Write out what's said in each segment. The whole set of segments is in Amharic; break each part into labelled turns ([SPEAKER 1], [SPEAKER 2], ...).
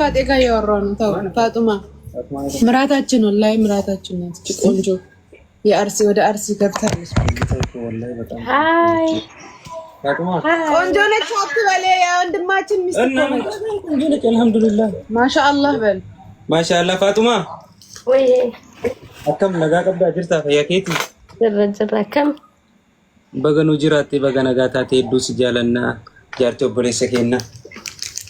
[SPEAKER 1] ፋጤጋ ያወራው ነው። ታው ፋጡማ ምራታችን ወላሂ ምራታችን ናት። ቆንጆ የአርሲ ወደ አርሲ ገብታለች።
[SPEAKER 2] ሃይ
[SPEAKER 3] ፋጡማ
[SPEAKER 1] ቆንጆ ነች አትበለ። ያ ወንድማችን ሚስት ነች።
[SPEAKER 3] ቆንጆ ነች አልሐምዱሊላህ
[SPEAKER 1] ማሻአላህ በል
[SPEAKER 3] ማሻአላህ። ፋጡማ
[SPEAKER 2] ወይ
[SPEAKER 3] አከም ነጋ ቀብዳ ጅርታ ፈያኬቲ
[SPEAKER 2] ጀረጀራከም
[SPEAKER 3] በገኑ ጅራቴ በገነጋታቴ ዱስ ጃለና ጃርቶ በለሰከና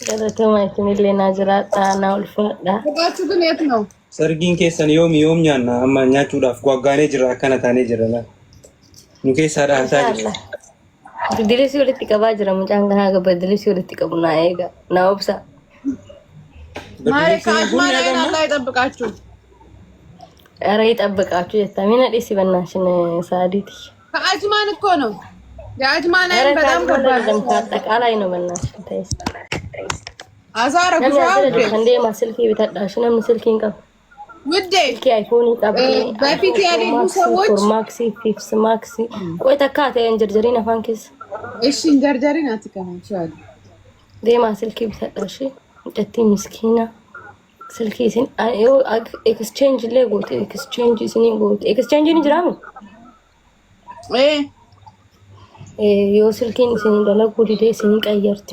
[SPEAKER 2] ገለተማይቱን ለና ጅራጣ ናውልፈዳ
[SPEAKER 1] ወጣችሁ ግን የት ነው
[SPEAKER 3] ሰርጊን ከሰን ዮም ኛና አማኛቹ ዳፍ ጓጋኔ ጅራ ከነታኔ ጅራላ ኑኬ ሳዳታ
[SPEAKER 2] ድልሲ ወልቲ ቀባ ጅራ ሙጫንገና ገበ ድልሲ ወልቲ ቀቡና አይጋ ናውብሳ
[SPEAKER 1] ማሬ ካጅማና አላህ ይጠብቃችሁ።
[SPEAKER 2] ኧረ ይጠብቃችሁ። የታሚና ዲሲ በእናትሽን ሳዲቲ
[SPEAKER 1] ከአጅማን እኮ ነው የአጅማን አይን በጣም ከባድ ነው።
[SPEAKER 2] አጠቃላይ ነው በእናትሽ ታይስ
[SPEAKER 1] አዛረ ጉዛው
[SPEAKER 2] እንዴ ማስልኪ ቢታዳሽና ምስልኪን ቀብ
[SPEAKER 1] ውዴ
[SPEAKER 2] አይፎን ይጣብቂ
[SPEAKER 1] በፊት ያለሉ ሰዎች
[SPEAKER 2] ማክሲ ፊክስ ማክሲ ቆይ ተካተ እንጀርጀሪና ፋንኪስ
[SPEAKER 1] እሺ እንጀርጀሪና ትከማቻል
[SPEAKER 2] ደማ ስልኪ ቢታዳሽ ደቲ ምስኪና ስልኪ ሲን አዮ ኤክስቼንጅ ለጎት ኤክስቼንጅ ሲን ጎት ኤክስቼንጅ ንጅራም ዮ ስልኪን ሲን ደለጎ ዲዴ ሲን ቀየርቲ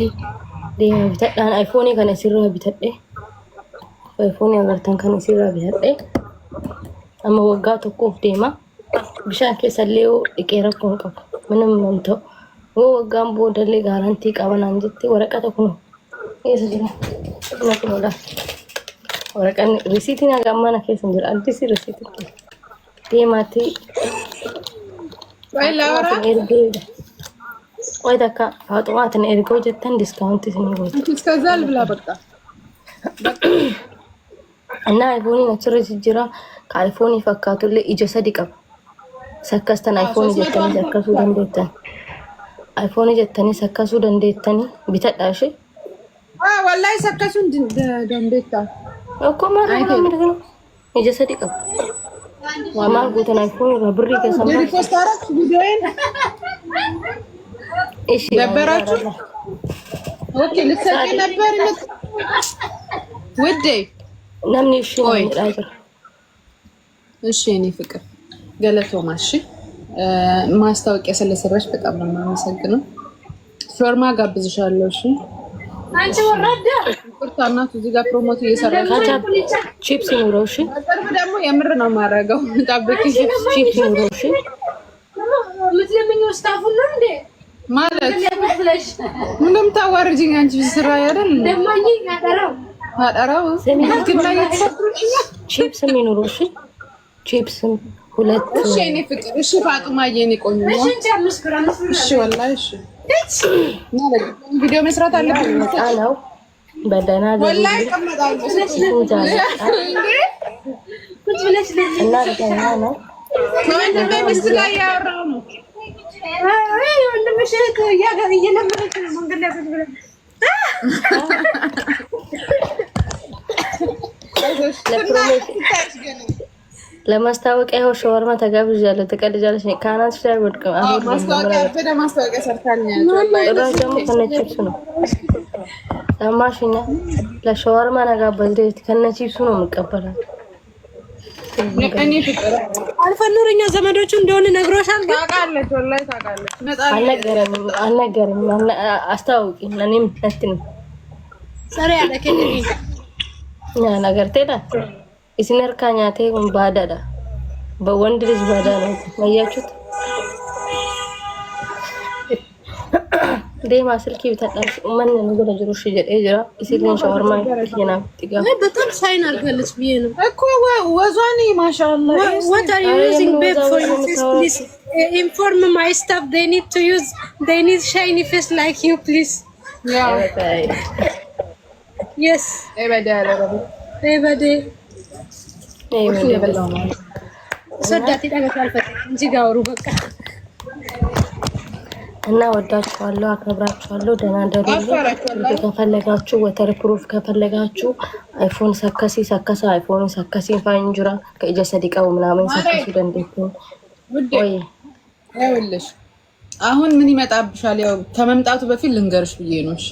[SPEAKER 2] ደማ ቢታዳን አይፎን ከነ ሲራ ቢታደ አይፎን ያገርተን ከነ ሲራ ቢታደ አማ ወጋ ተቆፍ ደማ ቢሻን ከሰሌው እቀረኩን ቀብ ምንም መንቶ ወጋም ቦደሌ ጋራንቲ ቀበና እንጂ ወረቀት እኮ ይስጅና ነቁላ ወረቀን ሪሲቲና ጋማና ከሰንጀር አዲስ ሪሲቲ ደማቲ
[SPEAKER 1] ወይላራ
[SPEAKER 2] ወይ ተካ አጥዋትን ኤርጎ ጀተን ዲስካውንት ሲኒጎት
[SPEAKER 1] እስከዛል ብላ በቃ
[SPEAKER 2] እና አይፎን ነችረ ሲጅራ ከአይፎን ይፈካቱል ኢጀሰዲ ቀብ ሰከስተን አይፎን ጀተን ሰከሱ ደንደተን አይፎን ጀተን ሰከሱ ደንደተን ቢተዳሽ
[SPEAKER 1] ወላሂ ሰከሱ ደንደታ
[SPEAKER 2] እኮ ማራራ ምንድነው ኢጀሰዲ ቀብ ወማል ጎተን አይፎን ረብሪ ከሰማ
[SPEAKER 1] ሪፖስት አረክ ቪዲዮን
[SPEAKER 2] እሺ
[SPEAKER 1] ነበራችሁ ኦኬ ልትሰጪ ነበር ውዴ
[SPEAKER 2] ነምኒ እሺ ነው
[SPEAKER 1] እሺ እኔ ፍቅር ገለቶማ እሺ ማስታወቂያ ስለሰራሽ በጣም ነው የማመሰግነው። ሾርማ ጋብዝሻለሁ። እሺ
[SPEAKER 4] አንቺ ወራዳ
[SPEAKER 1] ቁርጣ እናቱ እዚህ ጋር ፕሮሞት እየሰራች
[SPEAKER 2] ቺፕስ ነው። እሺ
[SPEAKER 1] ቅርብ ደግሞ የምር ነው የማደርገው። ጠብቂ
[SPEAKER 2] ቺፕስ ነው። እሺ
[SPEAKER 4] ምትለምኝ ስታፉ ነው እንዴ
[SPEAKER 1] ማለት ምንም ታዋርጂኝ አንቺ ስራ አይደል
[SPEAKER 4] ደማኝ ያደረው
[SPEAKER 1] አደረው
[SPEAKER 2] ቺፕስ ነው። እሺ ቺፕስ ሁለት
[SPEAKER 1] እሺ እኔ ፍቅር እሺ ፋጡማዬ እኔ ቆንጆ እሺ ወላሂ እሺ ቪዲዮ መስራት አለብኝ
[SPEAKER 2] ነው በደና
[SPEAKER 1] ወላሂ ቀመጣለሁ
[SPEAKER 4] ቁጭ ብለሽ
[SPEAKER 2] እና ደና ነው
[SPEAKER 1] ወንድሜ ሚስት ላይ ያወራው ነው
[SPEAKER 4] አይ ወንድምሽ ያጋር እየለመደች ነው መንገድ ላይ ቁጭ ብለሽ
[SPEAKER 2] ለማስታወቂያ ይኸው ሸዋርማ ተጋብዣለሁ። ተቀልጃለሽ ካናት ሻይ ወድቀ አሁን
[SPEAKER 1] ማስታወቂያ ሰርታልኛለች ወላሂ
[SPEAKER 2] ደግሞ ከነቺፕስ ነው ታማሽኛ ለሸዋርማ ነጋበልት ከነቺፕስ ነው የምቀበላት።
[SPEAKER 1] እኔ ፍቅር
[SPEAKER 4] አልፈኑርኛ ዘመዶቹ እንደሆነ ነግሮሻል።
[SPEAKER 1] ታውቃለች ወላሂ ታውቃለች።
[SPEAKER 2] አልነገረም አስታውቂ እኔም ነትን
[SPEAKER 4] ሰሪ ያለ ከነኒ
[SPEAKER 2] ያ ነገር ተዳ ኢስነርካኛ ተይም ባዳዳ በወንድ ልጅ ባዳ ነው ማያችሁት። ደማ ስልኪ ቢታጣሽ ማን ነገር ጅሩሽ ጀራ ኢሲልን ሻወርማ ይና ጥጋ
[SPEAKER 4] በጣም ሳይን አርጋለች ብዬ ነው
[SPEAKER 1] እኮ ወዟኒ ማሻአላህ
[SPEAKER 4] what are you using babe for your face please inform my staff they need shiny face like you please
[SPEAKER 1] yeah
[SPEAKER 4] yes everybody ሰዳት ይጣጋል ፈት እንጂ ጋውሩ በቃ
[SPEAKER 2] እና ወዳችኋለሁ፣ አከብራችኋለሁ። ደህና ደሩ። ከፈለጋችሁ ወተር ፕሩፍ ከፈለጋችሁ አይፎን ሰከሲ አይፎን ሰከሲ ፋንጁራ ከእጀ ሰዲቃው ምናምን ሰከሲ ደንደኩ ወይ
[SPEAKER 1] ይኸውልሽ አሁን ምን ይመጣብሻል? ያው ከመምጣቱ በፊት ልንገርሽ ብዬ ነው። እሺ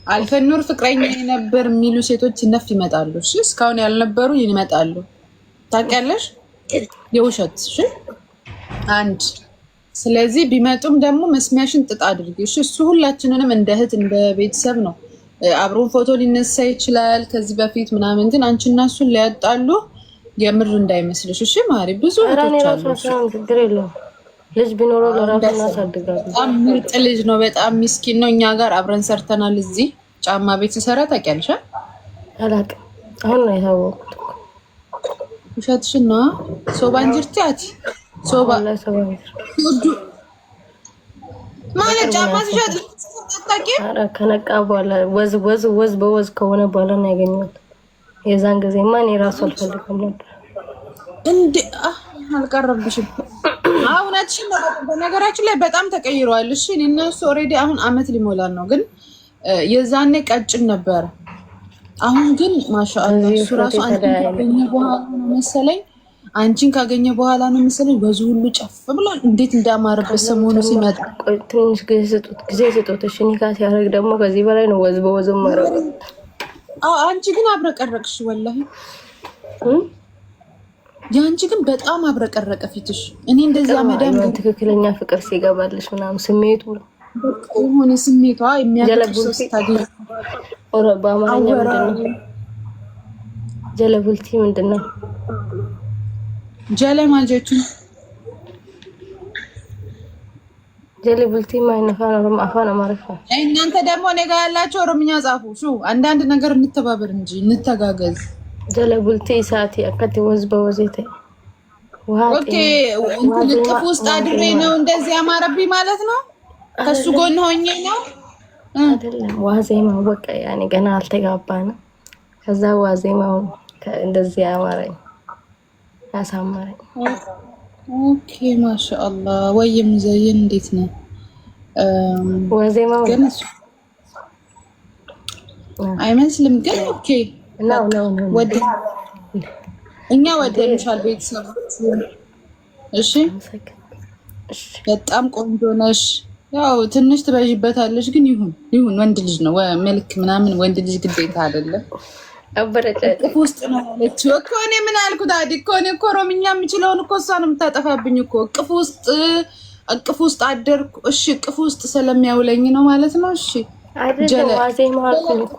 [SPEAKER 1] አልፈኑር ፍቅረኛ የነበር የሚሉ ሴቶች ነፍ ይመጣሉ። እሺ እስካሁን ያልነበሩ ይመጣሉ። ታውቂያለሽ? የውሸት እሺ አንድ ስለዚህ ቢመጡም ደግሞ መስሚያሽን ጥጥ አድርጊ። እሺ እሱ ሁላችንንም እንደ እህት እንደ ቤተሰብ ነው። አብሮን ፎቶ ሊነሳ ይችላል ከዚህ በፊት ምናምን፣ ግን አንቺና እሱን ሊያጣሉ የምር እንዳይመስልሽ እሺ ማሪ። ብዙ እህቶች አሉ።
[SPEAKER 2] ችግር የለውም ልጅ ቢኖረው ለራሱ እናሳድጋለን።
[SPEAKER 1] በጣም ምርጥ ልጅ ነው። በጣም ሚስኪን ነው። እኛ ጋር አብረን ሰርተናል። እዚህ ጫማ ቤት ሲሰራ ታውቂያለሽ?
[SPEAKER 2] አላውቅም። አሁን ነው የታወቁት።
[SPEAKER 1] ውሸትሽን ነው። ሶባ እንጅርቲያት ሶባ ማለት ጫማ ሲሸጥ ታውቂም?
[SPEAKER 2] ኧረ ከነቃ በኋላ ወዝ በወዝ ከሆነ በኋላ ነው ያገኘሁት። የዛን ጊዜ ማን የራሱ አልፈልግም ነበር
[SPEAKER 1] እንዴ አልቀረብሽም። እውነትሽን ነው። በነገራችን ላይ በጣም ተቀይሯል። እሺ እኔና እሱ ኦልሬዲ አሁን አመት ሊሞላን ነው፣ ግን የዛኔ ቀጭን ነበር። አሁን ግን ማሻአላህ እሱ ራሱ አንቺን ካገኘ በኋላ ነው መሰለኝ በዙ ሁሉ ጨፍ ብሏል። እንዴት እንዳማረበት ሰሞኑ ሲመጣ።
[SPEAKER 2] ትንሽ ጊዜ ስጡት እሺ። ኒካ ሲያደርግ ደግሞ ከዚህ በላይ ነው ወዝ በወዝ ማረግ።
[SPEAKER 1] አንቺ ግን አብረቀረቅሽ ወላሂ። ያንቺ ግን በጣም አብረቀረቀ ፊትሽ። እኔ እንደዚህ አመዳም
[SPEAKER 2] ትክክለኛ ፍቅር ሲገባልሽ ምናምን ስሜቱ
[SPEAKER 1] ሆነ ስሜቷ የሚያገለግል ስታገኝ
[SPEAKER 2] በአማርኛ ምንድነው ጀለቡልቲ ምንድነው?
[SPEAKER 1] ጀለ ማጀቱ
[SPEAKER 2] ጀለቡልቲ ማይነፋና አፋና ማረፋ።
[SPEAKER 1] እናንተ ደግሞ እኔ ጋር ያላችሁ ኦሮምኛ ጻፉ። ሹ አንዳንድ ነገር እንተባበር እንጂ እንተጋገዝ።
[SPEAKER 2] ጀለቡልቲ ሳቲ አከቲ ወዝ በወዜተ
[SPEAKER 1] ኦኬ ልጥፍ ውስጥ አድሬ ነው እንደዚህ አማረብኝ ማለት ነው። ከሱ ጎን ሆኜ ነው
[SPEAKER 2] አይደለም። ዋዜማው በቃ ያኔ ገና አልተጋባንም። ከዛ ዋዜማው እንደዚህ አማረኝ ያሳመረኝ።
[SPEAKER 1] ኦኬ ማሻአላህ። ወይም ዘይን እንዴት ነው
[SPEAKER 2] ዋዜማው?
[SPEAKER 1] ግን አይመስልም ግን ኦኬ
[SPEAKER 2] ነው
[SPEAKER 1] እኛ ወደንሻል ቤተሰቦች። እሺ በጣም ቆንጆ ነሽ። ያው ትንሽ ትበዥበታለሽ፣ ግን ይሁን ወንድ ልጅ ነው መልክ ምናምን ወንድ ልጅ ግዴታ አይደለም። እቅፍ ውስጥ ነው ያለችው እኮ። እኔ ምን አልኩት? ታዲያ እኮ እኔ እኮ ኦሮምኛ የምችለውን እኮ እሷ ነው የምታጠፋብኝ እኮ። እቅፍ ውስጥ አደርኩ። እሺ እቅፍ ውስጥ ስለሚያውለኝ ነው ማለት ነው። እሺ
[SPEAKER 2] አይደለም ዋዜማ አልኩኝ እኮ።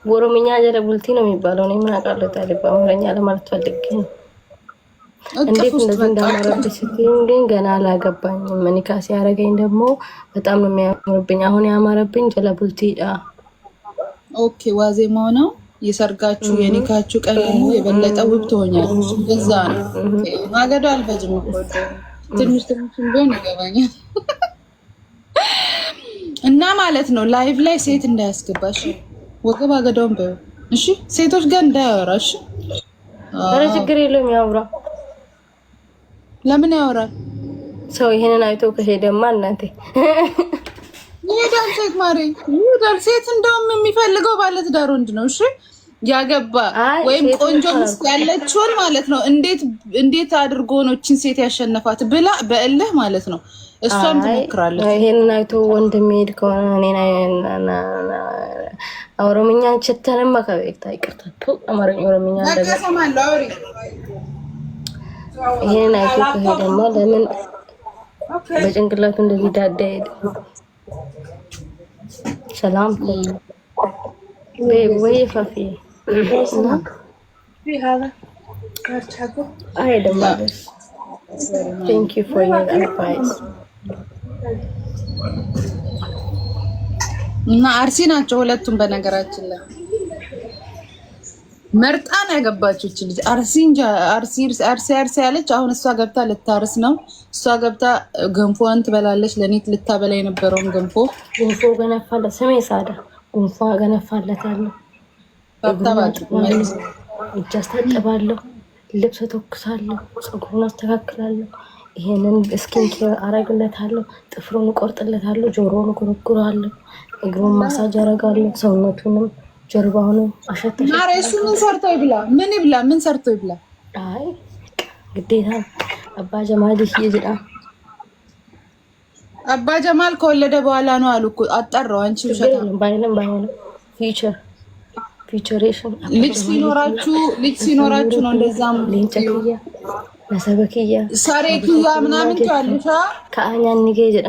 [SPEAKER 2] በኦሮምኛ ጀለቡልቲ ነው የሚባለው። እኔ ምን አውቃለሁ ታዲያ በአማርኛ ለማለት ፈልጌ ነው። እንዴት እንደዚህ እንዳማረብኝ ስትይኝ ግን ገና አላገባኝም። ኒካ ሲያደርገኝ ደግሞ በጣም ነው የሚያምርብኝ። አሁን ያማረብኝ ጀለቡልቲ።
[SPEAKER 1] ኦኬ ዋዜማው ነው የሰርጋችሁ የኒካችሁ ቀን የበለጠ ውብ ትሆኛለሽ። በዛ ነው ማገዶ አልፈጅም እኮ ትንሽ ቢሆን ይገባኛል። እና ማለት ነው ላይቭ ላይ ሴት እንዳያስገባሽ ወገብ አገዳውን በይው እሺ። ሴቶች ጋር እንዳያወራ እሺ።
[SPEAKER 2] ኧረ ችግር የለውም ያውራ።
[SPEAKER 1] ለምን ያወራል
[SPEAKER 2] ሰው? ይሄንን አይቶ ከሄደማ እናንተ
[SPEAKER 1] ይሄዳል። ሴት ማሪ ይሄዳል። ሴት እንደውም የሚፈልገው ባለትዳር ወንድ ነው እሺ። ያገባ ወይም ቆንጆ ሚስት ያለችውን ማለት ነው። እንዴት አድርጎ ነው እቺን ሴት ያሸነፋት ብላ በእልህ ማለት ነው እሷም ትሞክራለች።
[SPEAKER 2] ይሄንን አይቶ ወንድ የሚሄድ ከሆነ እኔና ኦሮምኛ ቸተንም ከቤት ይቅርታቱ አማርኛ ኦሮምኛ
[SPEAKER 1] እንደሰማለሁ።
[SPEAKER 2] ይሄንን አይቶ ከሄደማ ለምን በጭንቅላቱ እንደዚህ ዳዳ ሄደ? ሰላም ወይ ፋፊ I don't know. Thank you for your advice.
[SPEAKER 1] እና አርሲ ናቸው ሁለቱም። በነገራችን ላይ መርጣን ያገባችው እቺ ልጅ አርሲ ያለች። አሁን እሷ ገብታ ልታርስ ነው። እሷ ገብታ ገንፎን ትበላለች። ለኔት ልታበላ የነበረውን ገንፎ
[SPEAKER 2] ገነፋለት። ስሜ ሳዳ ገንፎ ገነፋለታለሁ። እጅ አስታጥባለሁ፣ ልብስ ተኩሳለሁ፣ ፀጉሩን አስተካክላለሁ፣ ይሄንን ስኪን ኬር አረግለታለሁ፣ ጥፍሩን እቆርጥለታለሁ፣ ጆሮውን እጎረጉራለሁ፣ እግሩን ማሳጅ አረጋለሁ፣ ሰውነቱንም ጀርባውንም አሸተሽ።
[SPEAKER 1] ማሬ እሱ ምን ሰርቶ ይብላ? ምን ይብላ? ምን ሰርቶ ይብላ?
[SPEAKER 2] አይ ግዴታ አባ ጀማል ይይዝዳ።
[SPEAKER 1] አባ ጀማል ከወለደ በኋላ ነው አሉ እኮ። አጣራው አንቺ ውሸታ
[SPEAKER 2] ባይንም ፊቸሬሽን
[SPEAKER 1] ልጅ ሲኖራችሁ ነው እንደዛም
[SPEAKER 2] ሊንጨክያ ለሰበክያ
[SPEAKER 1] ሳሬክያ ምናምን ትያለሽ
[SPEAKER 2] ከአኛን ንገ ይጀዳ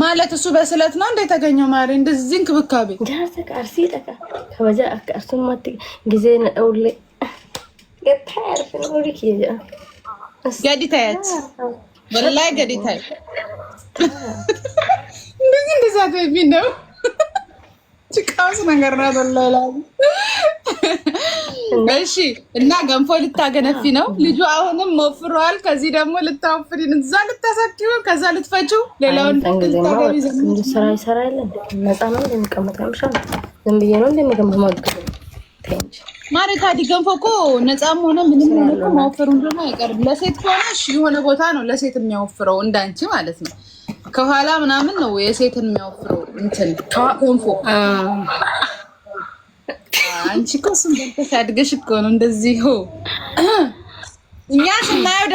[SPEAKER 1] ማለት እሱ በስለት ነው እንደ ተገኘው ማሪ እንደዚህ እንክብካቤ
[SPEAKER 2] ጃርተ ቃርሲ ጠቃ ከበዛ አርሱን ማት ጊዜ ነውለ ገታር ፍኖሪክ ይጀዳ
[SPEAKER 1] ገዲታያት ወላሂ ገዲታያት እንደዛ ተብኝ ነው ጭቃውስ ነገር ነው ወላሂ እሺ እና ገንፎ ልታገነፊ ነው ልጁ አሁንም ወፍሯል ከዚህ ደግሞ ልታወፍሪን እዛ ልታሳኪው ከዛ ልትፈጪው ሌላውን ልታገቢ ዘንድ
[SPEAKER 2] ስራ ይሰራል ነፃ ነው እንደሚቀመጠው ይሻል ዝም ብዬ ነው እንደሚገመው ተንጅ
[SPEAKER 1] ማሪ ታዲ ገንፎ እኮ ነፃም ሆነ ምንም ሆነ እኮ ማወፈሩ እንደሆነ አይቀርም ለሴት ከሆነሽ የሆነ ቦታ ነው ለሴት የሚያወፍረው እንዳንቺ ማለት ነው ከኋላ ምናምን ነው የሴትን የሚያወፍረው እንትን ገንፎ አንቺ እኮ እሱን በልተሽ አድገሽ እኮ ነው እንደዚህ እኛ ስናየው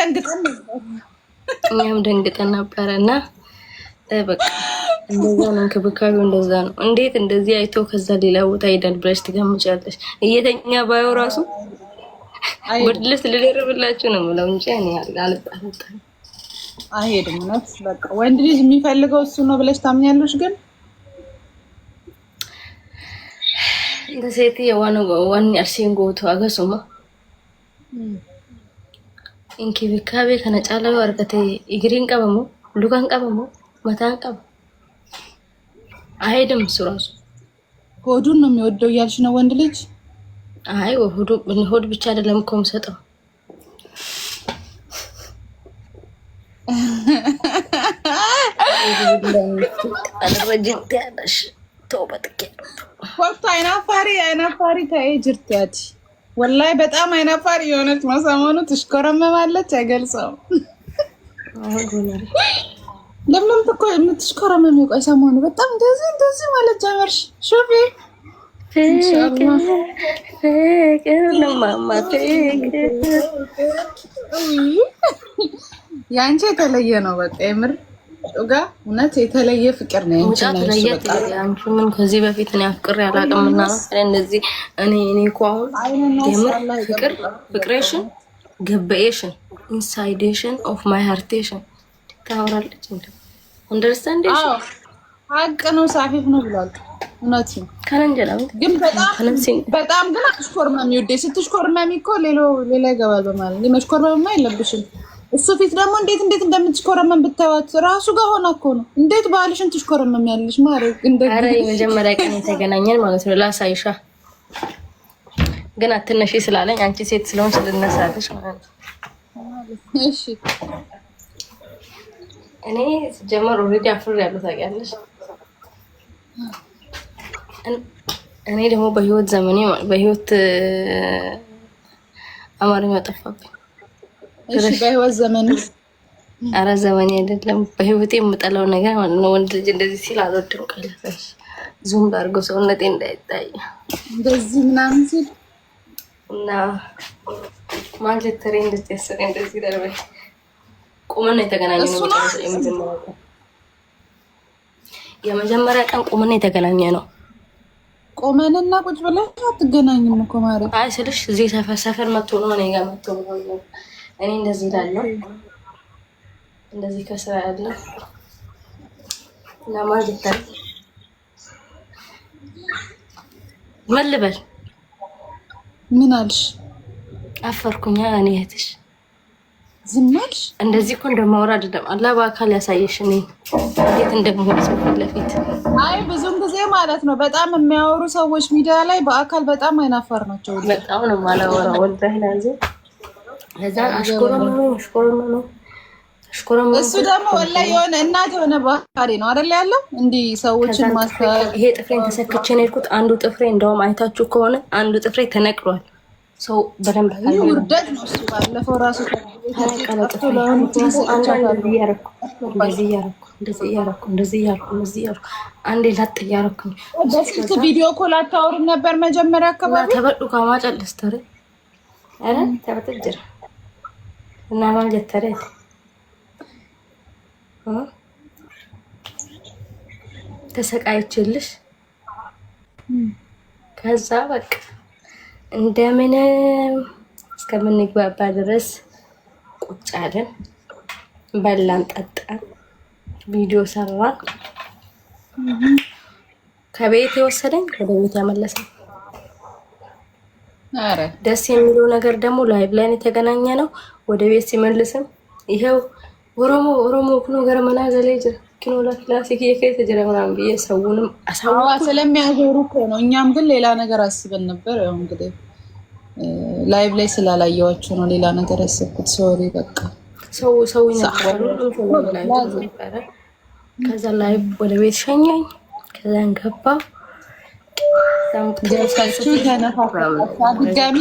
[SPEAKER 1] እኛም
[SPEAKER 2] ደንግጠን ነበረና በቃ እንደዛ ነው እንክብካቤው እንደዛ ነው እንዴት እንደዚህ አይቶ ከዛ ሌላ ቦታ ሄዳል ብለሽ ትገምቻለሽ እየተኛ ባየው ራሱ ወድልስ ልደርብላችሁ ነው ማለት እንጂ እኔ አልጣጣም
[SPEAKER 1] አይሄድም ነው በቃ ወንድ ልጅ የሚፈልገው እሱ ነው ብለሽ ታምኛለሽ ግን
[SPEAKER 2] እንደሴት ዋን አርሲን ጎቶ አገሱማ እንክብካቤ ከነጫላው አርገቴ እግሪን ቀበሙ ሉጋን ቀበሙ መታን ቀበ አይሄድም እሱ ራሱ
[SPEAKER 1] ሆዱን ነው የሚወደው እያልሽ ነው ወንድ ልጅ
[SPEAKER 2] አይ ሆድ ብቻ አይደለም እኮ የምሰጠው አረጀም ታዳሽ ተውበትከ
[SPEAKER 1] ወቅቱ አይናፋሪ ታይ ጅርቲያት ወላሂ በጣም አይናፋሪ የሆነች ማሳመኑ ትሽከረመማለች አይገልጸው ለምን ተቆ የምትሽከረመም ይቆይ ሰሞኑ በጣም እንደዚህ ማለት ጀመርሽ ሹፊ
[SPEAKER 2] ፍቅር ለማማ ፍቅር
[SPEAKER 1] ያንቺ የተለየ ነው በቃ የምር ጋ እውነት የተለየ ፍቅር ነው
[SPEAKER 2] አንቺ ምን ከዚህ በፊት እኔ አፍቅሬ አላውቅምና ነው እንደዚህ እኔ እኮ አሁን የምር ፍቅሬሽን ገበኤሽን ኢንሳይዴሽን ኦፍ ማይ ሃርቴሽን ታወራለች እንዴ አንደርስታንዴሽን ሀቅ ነው ሳፊፍ ነው ብሏል እውነት ነው ከነንጀላው
[SPEAKER 1] ግን በጣም ግን አሽኮርማሚ ወዴ ስትሽኮርማሚ እኮ ሌላ ይገባል በማለት ለመሽኮርማማ የለብሽም እሱ ፊት ደግሞ እንዴት እንደምትሽኮረመም ብታዩት ራሱ ጋር ሆነ እኮ ነው እንዴት ባልሽን ትሽኮረመም ያለሽ ማለት እንደዚህ
[SPEAKER 2] አረ የመጀመሪያ ቀን የተገናኘን ማለት ነው ላሳይሻ ግን አትነሺ ስላለኝ አንቺ ሴት ስለሆንሽ ልነሳለሽ ማለት ነው
[SPEAKER 1] እሺ
[SPEAKER 2] እኔ ጀመር ኦሬዲ አፍር ያለው ታውቂያለሽ እኔ ደግሞ በህይወት ዘመኔ በህይወት አማርኛ ጠፋብኝ
[SPEAKER 1] እሺ በህይወት ዘመኔ
[SPEAKER 2] አረ ዘመኔ አይደለም በህይወቴ የምጠላው ነገር ማለት ነው ወንድ ልጅ እንደዚህ ሲል አልወድም ቀለፈሽ ዙም ዳርጎ ሰውነቴ እንዳይታይ
[SPEAKER 1] እንደዚህ ምናምን ሲል
[SPEAKER 2] እና ማለት ትሬንድ እንደዚህ እንደዚህ ደረበ ቁመና የተገናኘነው የመጀመሪያ ቀን ቁመና የተገናኘ ነው
[SPEAKER 1] ቆመንና ቁጭ ብለን አትገናኝም እኮ ማለት
[SPEAKER 2] አይ ስልሽ እዚህ ሰፈር መጥቶ ነው እኔ ጋር መጥቶ ነው እኔ እንደዚህ እላለሁ እንደዚህ ከስራ ያለ እና ማለት ነው መልበል
[SPEAKER 1] ምን አልሽ
[SPEAKER 2] አፈርኩኛ እኔ እህትሽ
[SPEAKER 1] ዝም አልሽ
[SPEAKER 2] እንደዚህ እኮ እንደማወራ አይደለም አላህ በአካል ያሳየሽ እኔ እንዴት እንደምሆን ሰው ለፊት
[SPEAKER 1] አይ ብዙም ጊዜ ማለት ነው በጣም የሚያወሩ ሰዎች ሚዲያ ላይ በአካል በጣም አይናፋር ናቸው
[SPEAKER 2] በጣም ነው ማላወራ ወላሂ ላዚ ለዛ አሽኮረም እሱ
[SPEAKER 1] ደግሞ ወላሂ የሆነ እናት የሆነ ባህሪ ነው አይደል ያለው እንዲህ ሰዎችን ማስተዋል
[SPEAKER 2] ይሄ ጥፍሬን ተሰክቼ ነው የሄድኩት አንዱ ጥፍሬ እንደውም አይታችሁ ከሆነ አንዱ ጥፍሬ ተነቅሏል ሰው በደንብ ካለ
[SPEAKER 1] ውርደት ነው እሱ ባለፈው ራሱ
[SPEAKER 2] እንደዚህ ያረኩ አንዴ ላጥ ያረኩ
[SPEAKER 1] በስልክ ቪዲዮ ኮል አታወሩም ነበር መጀመሪያ አካባቢ
[SPEAKER 2] ተበዱ ከማጨልስ ተረ አረ ተበትጅር እና ማለት ተረ ተሰቃይችልሽ ከዛ በቃ እንደምንም እስከምንግባባ ድረስ ቁጭ አለን። በላን ጠጣን፣ ቪዲዮ ሰራን። ከቤት የወሰደኝ ወደ ቤት ያመለሰኝ።
[SPEAKER 1] አረ
[SPEAKER 2] ደስ የሚለው ነገር ደግሞ ላይቭ ላይ የተገናኘ ነው። ወደ ቤት ሲመልስም ይሄው ኦሮሞ ኩኖ ገረመና ገሌጅ ኪኖ ለክላሲክ የከተ ጀረማን ብዬ ሰውንም አሳዋ
[SPEAKER 1] ስለሚያዞሩ እኮ ነው። እኛም ግን ሌላ ነገር አስበን ነበር። ያው እንግዲህ ላይቭ ላይ ስላላየዋችሁ ነው ሌላ ነገር ያሰብኩት። ሶሪ በቃ
[SPEAKER 2] ሰው ነበረ። ከዛ ላይቭ ወደ ቤት ሸኛኝ። ከዛ እንገባ
[SPEAKER 1] ጀሳችሁ ተነፋፋችሁ ድጋሚ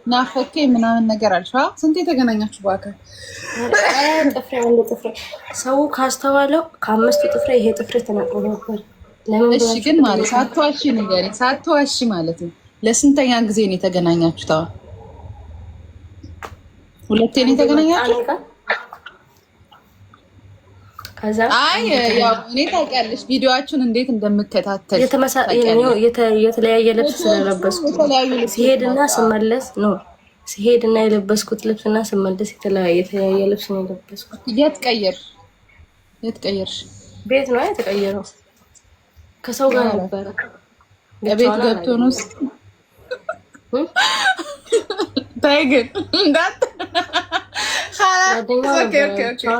[SPEAKER 1] ናፈከኝ ምናምን ነገር አልሽ። ስንት የተገናኛችሁ በአካል?
[SPEAKER 2] ጥፍሬ ሰው ካስተዋለው ከ5 ጥፍሬ ይሄ ጥፍሬ ተነቅሎ ነበር። ለምን?
[SPEAKER 1] እሺ ግን ማለት ሳትዋሺ ንገሪ፣ ሳትዋሺ ማለት ነው። ለስንተኛ ጊዜ ነው የተገናኛችሁት? አሁን ሁለቴ ነው የተገናኛችሁት? አይ ያው እኔ ታውቂያለሽ ቪዲዮአችሁን እንዴት እንደምከታተል
[SPEAKER 2] የተለያየ ልብስ ስለለበስኩ ሲሄድና ስመለስ ነው። ሲሄድና የለበስኩት ልብስና ስመለስ የተለያየ ልብስ ነው የለበስኩት።
[SPEAKER 1] የት ቀየርሽ?
[SPEAKER 2] ቤት ነው የተቀየረው። ከሰው ጋር ነበር።
[SPEAKER 1] ቤት ገብቶ ነው ታይገን እንዳት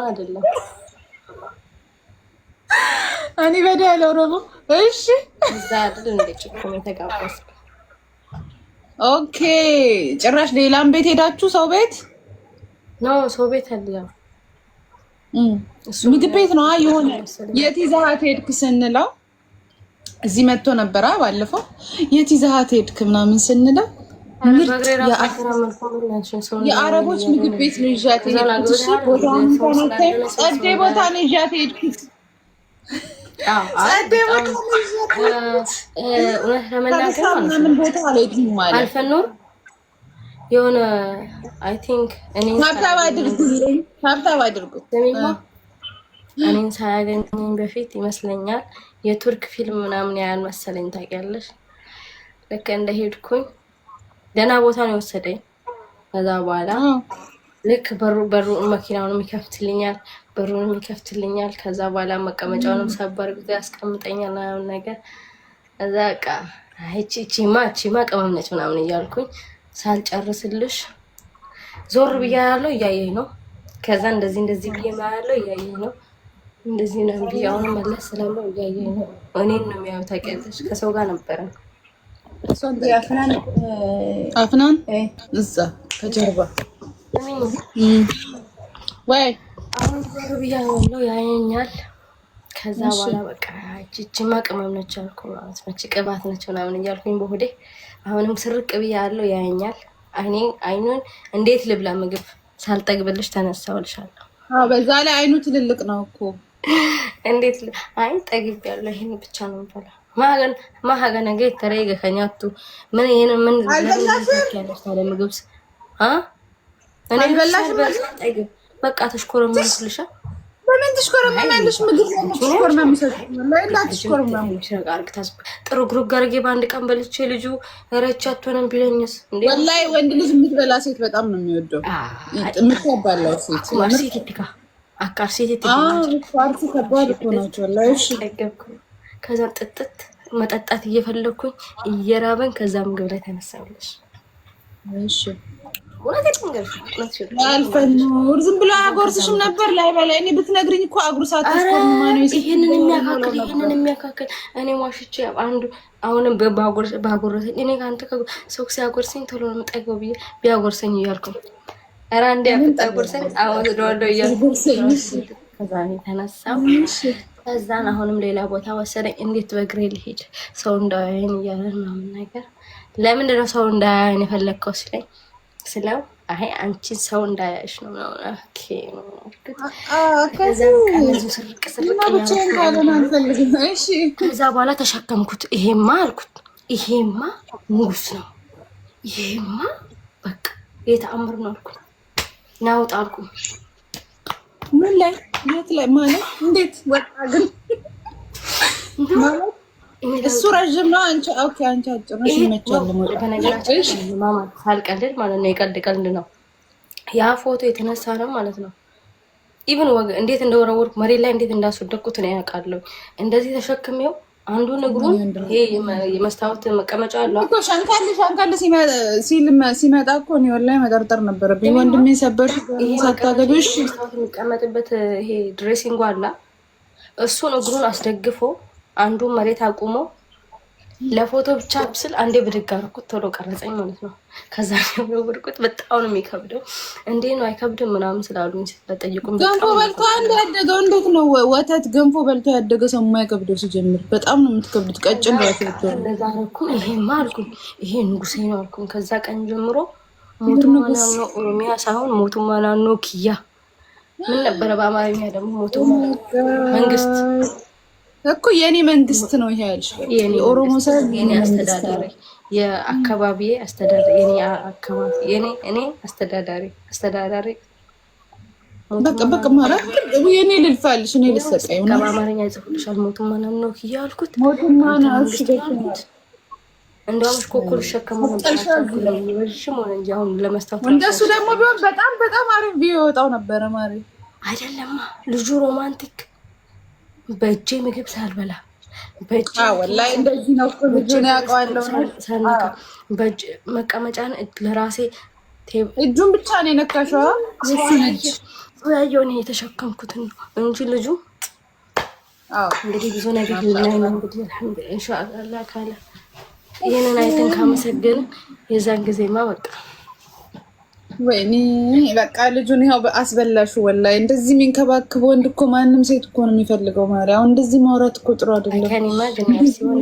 [SPEAKER 2] አይደለም
[SPEAKER 1] እኔ በዳለ ኦሮሞ። እሺ
[SPEAKER 2] እዛ አይደል እንደ ጭቆም የተጋባስ።
[SPEAKER 1] ኦኬ ጭራሽ ሌላም ቤት ሄዳችሁ? ሰው ቤት
[SPEAKER 2] ነው? ሰው ቤት አይደለም
[SPEAKER 1] ምግብ ቤት ነው። የሆነ የት ይዘሃት ሄድክ ስንለው እዚህ መጥቶ ነበረ ባለፈው። የት ይዘሃት ሄድክ ምናምን ስንለው የአረቦች ምግብ ቤት ነው ይዣት ሄድኩት። እሺ ቦታውን ተናገር። ጸዴ ቦታ ነው ይዣት ሄድኩት። ጸዴ ቦታ ነው
[SPEAKER 2] አልፈኖር የሆነ አይ ቲንክ እኔ
[SPEAKER 1] ታብታብ አድርጉት።
[SPEAKER 2] እኔን ሳያገኘኝ በፊት ይመስለኛል የቱርክ ፊልም ምናምን ያህል መሰለኝ። ታውቂያለሽ ልክ እንደሄድኩኝ ደህና ቦታ ነው የወሰደኝ። ከዛ በኋላ ልክ በሩ መኪናውንም ይከፍትልኛል፣ በሩንም ይከፍትልኛል። ከዛ በኋላ መቀመጫውንም ሰባር ጊዜ ያስቀምጠኛል ምናምን ነገር። እዛ በቃ ቺማ ቅመም ነች ምናምን እያልኩኝ ሳልጨርስልሽ ዞር ብያለሁ፣ እያየኝ ነው። ከዛ እንደዚህ ብዬ ማያለሁ፣ እያየኝ ነው። እንደዚህ ነው ብያውን መለስ ስላለው እያየኝ ነው። እኔን ነው የሚያዩት። ታውቂያለሽ ከሰው ጋር ነበረ።
[SPEAKER 1] አፍናን እዛ ከጀርባ ወይ
[SPEAKER 2] አሁን ዞር ብያለሁ፣ ያየኛል። ከዛ በኋላ በቃ ቺማ ቅመም ነች አልኩ ማለት ነው። ቅባት ነች ምናምን እያልኩኝ በሆዴ አሁንም ስርቅ ብያለሁ፣ ያየኛል። አይኑን እንዴት ልብላ ምግብ ሳልጠግብልሽ ተነሳውልሻለሁ።
[SPEAKER 1] በዛ ላይ አይኑ ትልልቅ ነው እኮ
[SPEAKER 2] እንዴት ጠግብ ያለው ይሄን ብቻ ነው የምበላ። ማሀገን ነገ ተረይገ ከኛቱ ምን ይሄን ምን ያለሽ ታለ ምግብስ እኔ በላሽ ጠግብ በቃ ተሽኮረመምልሻ።
[SPEAKER 1] በምን ተሽኮረመምልሽ? ምግብ ተሽኮረመምልሽ
[SPEAKER 2] ጥሩ ግሩፕ ጋርጌ በአንድ ቀን በልቼ ልጁ ረቻቶንም ቢለኝስ እንዴ?
[SPEAKER 1] ወላሂ ወንድ ልጅ የምትበላ ሴት በጣም ነው የሚወደው። የምትባላው ሴት
[SPEAKER 2] ማርሲት ትካ አካርሲት ትካ
[SPEAKER 1] ፋርሲ ከባድ እኮ ናቸው ወላሂ። እሺ
[SPEAKER 2] ከዛ ጥጥት መጠጣት እየፈለኩኝ እየራበን ከዛ ምግብ ላይ ተነሳለሽ።
[SPEAKER 1] እሺ
[SPEAKER 2] አልፈኖር
[SPEAKER 1] ዝም ብሎ አጎርስሽም ነበር ላይ በላይ። እኔ ብትነግሪኝ እኮ አጉርሳት አስቆርማ ነው
[SPEAKER 2] ይሄንን የሚያካክል እኔ ዋሽቼ አንዱ አሁንም ባጎረሰኝ እኔ ካንተ ሰው ሲያጎርሰኝ ቶሎ ነው የምጠገው ብዬ ቢያጎርሰኝ እያልኩኝ ኧረ አንዴ አፍጣጎርሰኝ አሁን ደወደ እያልኩኝ ከዛ ነው ተነሳው። ከዛን አሁንም ሌላ ቦታ ወሰደኝ። እንዴት በእግሬ ልሄድ ሰው እንዳያየኝ እያለ ምናምን ነገር። ለምንድን ነው ሰው እንዳያየኝ የፈለግከው ሲለኝ ስለው አይ አንቺን ሰው እንዳያይሽ ነው ነው። ኦኬ ከዛ በኋላ ተሸከምኩት። ይሄማ አልኩት ይሄማ ንጉስ ነው፣ ይሄማ በቃ የተአምር ነው አልኩት። ናውጣ አልኩት።
[SPEAKER 1] ምን ላይ የት ላይ ማለት እንዴት ወጣ ግን ማለት እሱ ረጅም ነው። አንቺ ኦኬ፣ አንቺ አጭር ነሽ። ይመቻል።
[SPEAKER 2] በነገራችን ማማ ሳልቀልድ ማለት ነው፣ የቀልድ ቀልድ ነው። ያ ፎቶ የተነሳ ነው ማለት ነው። ኢቭን እንዴት እንደወረወርኩ መሬት ላይ እንዴት እንዳስወደቅኩት ነው ያውቃለሁ። እንደዚህ ተሸክሜው አንዱን እግሩን ይሄ የመስታወት መቀመጫ አለው እኮ
[SPEAKER 1] ሻንካል ሲመጣ እኮ ነው ወላሂ መጠርጠር ነበረብኝ። ወንድሜ ሰበርሽ ሳታገቢሽ
[SPEAKER 2] የሚቀመጥበት ይሄ ድሬሲንግ አላ እሱን እግሩን አስደግፎ አንዱን መሬት አቁሞ ለፎቶ ብቻ ብስል አንዴ ብድግ አደረኩት። ቶሎ ቀረጸኝ ማለት ነው። ከዛ ነው ወርቁት። በጣም ነው የሚከብደው። እንዴ ነው አይከብድም ምናምን ስላሉኝ ስለጠየቁኝ
[SPEAKER 1] ገንፎ በልቶ አንድ ያደገው እንዴት ነው ወተት ገንፎ በልቶ ያደገ ሰው የማይከብደው ሲጀምር በጣም ነው የምትከብዱት። ቀጭን ነው ያፈተው
[SPEAKER 2] እንደዛ አልኩኝ። ይሄማ አልኩኝ ይሄ ንጉሴ ነው አልኩኝ። ከዛ ቀን ጀምሮ ሞቱማና ነው ኦሮሚያ ሳይሆን ሞቱማና ነው ኪያ ምን ነበር በአማርኛ ደግሞ ሞቱማና መንግስት እኮ
[SPEAKER 1] የኔ መንግስት ነው ይሄ ያልሽ የኦሮሞ ሰው
[SPEAKER 2] የኔ አስተዳዳሪ የአካባቢ አስተዳዳሪ የኔ አካባቢ እኔ አስተዳዳሪ
[SPEAKER 1] በቃ ማለት የኔ ልልፋልሽ እኔ ልሰቀይ ነው
[SPEAKER 2] በአማርኛ ይጽፍልሻል። ሞቱማና ነው ይያልኩት
[SPEAKER 1] ሞቱማና እሺ
[SPEAKER 2] እንደውም ኮኮል ሸከመው ነበር ወልሽም ሆነ እንጂ አሁን ለመስታወት
[SPEAKER 1] እንደሱ ደግሞ ቢሆን በጣም አሪፍ ቪዲዮ ይወጣው ነበር። ማሪ
[SPEAKER 2] አይደለማ ልጁ ሮማንቲክ በእጄ ምግብ ሳልበላ በእጄ
[SPEAKER 1] ወላሂ እንደዚህ ነው እኮ ልጁ ነው ያውቀዋለሁ።
[SPEAKER 2] በእጄ መቀመጫን ለራሴ
[SPEAKER 1] እጁን ብቻ ነው የነካሽው። እሱ ልጅ
[SPEAKER 2] ያየው ነው የተሸከምኩትን እንጂ ልጁ እንግዲህ ብዙ ነገር ላይ ነው እንግዲህ አልሐምዱሊላህ ኢንሻአላህ ካለ ይሄንን አይተን ካመሰገን የዛን ጊዜማ በቃ
[SPEAKER 1] ወይኔ በቃ ልጁን ይኸው አስበላሹ። ወላሂ እንደዚህ የሚንከባከብ ወንድ እኮ ማንም ሴት እኮ ነው የሚፈልገው። ማርያም እንደዚህ ማውራት እኮ ጥሩ አይደለም።
[SPEAKER 2] ከኔማ ጀነራል ሲሆን